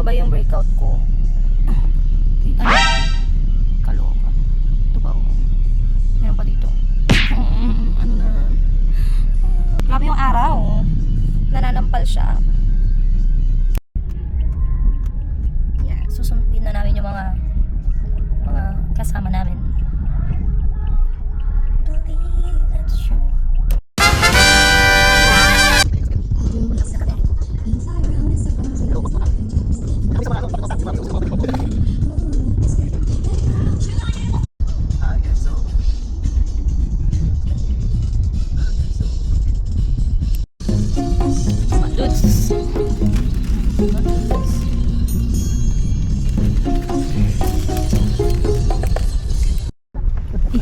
bumaba yung breakout ko. Kita niyo? Kaloka. Ito ba? Meron pa dito. Ano na? Grabe yung araw. Nananampal siya. Yeah, susundin na namin yung mga kasama namin. Believe that's true.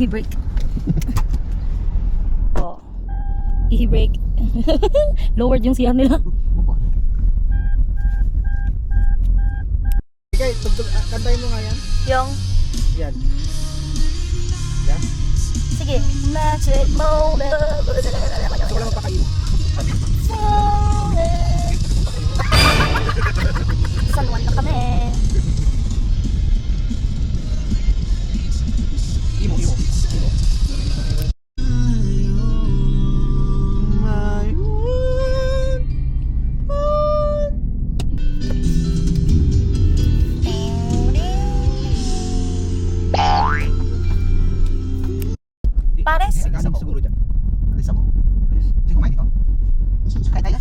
I-brake. Oh. I-brake. Lowered yung CR nila. Okay, kantayin mo nga yan. Yung? Yan. Yan? Sige. Magic moment. Gusto ko lang magpakain. San Juan na kami. Imo. Pares? Kasi mo siguro dyan. Kasi mo. Hindi ko main dito. Kaya tayo.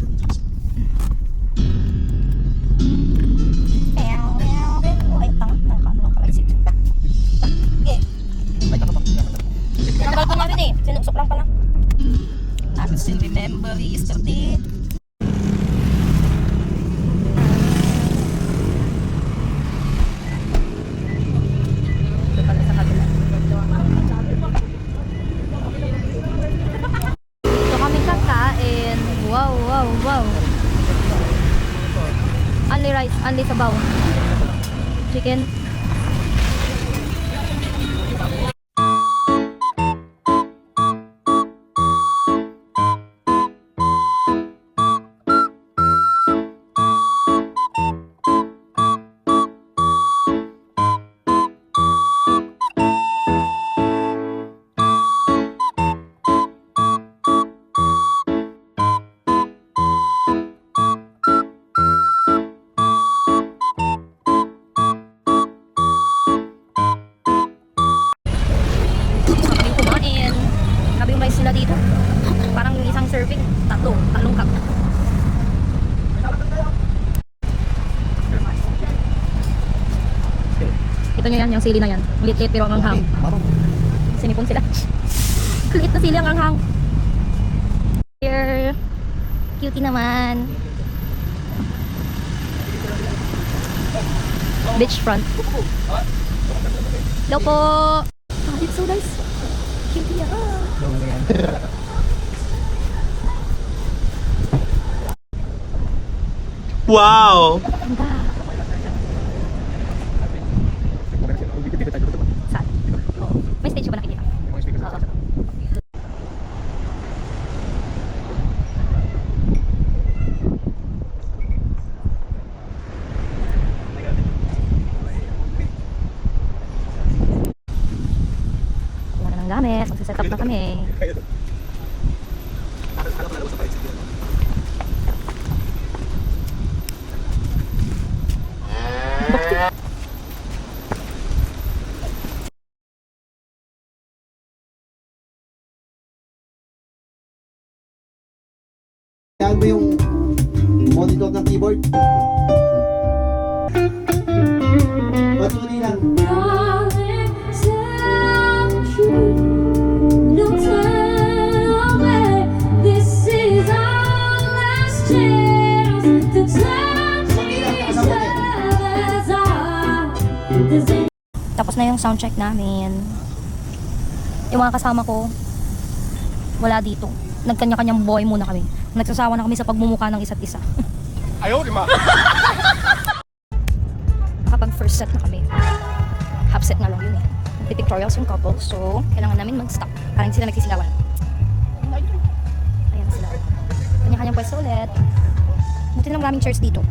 Ay, tanga pala isip. Okay. Tanggal ko na rin eh. Sinusok lang pala. I still remember yesterday. Ito pala sa kabila. Ito kami kakain. Wow. Only rice, only sabaw. Chicken. Sila dito. Parang isang serving, tatlong cup. Ito nyo yan, yung sili na yan. Liit pero ang anghang. Sinipon sila. Liit na sili ang anghang. Here. Cutie naman. Beachfront. Hello po. Oh, it's so nice. Cutie yan. Wow! Saan? May stage ba nakikita? Wala na ng gamit. Magsiset up na kami. Yan mo yung monitor ng keyboard. Patuloy lang. Tapos na yung soundcheck namin. Yung mga kasama ko wala dito. Nagkanya-kanyang boy muna kami. Nagsasawa na kami sa pagmumukha ng isa't isa. Ayaw, di ma. Nakapag first set na kami. Half set na lang yun eh. Nagpipictorials yung couple. So, kailangan namin mag-stop. Parang sila nagsisigawan. Ayan sila. Kanya-kanyang pwesto ulit. Buti na lang maraming chairs dito.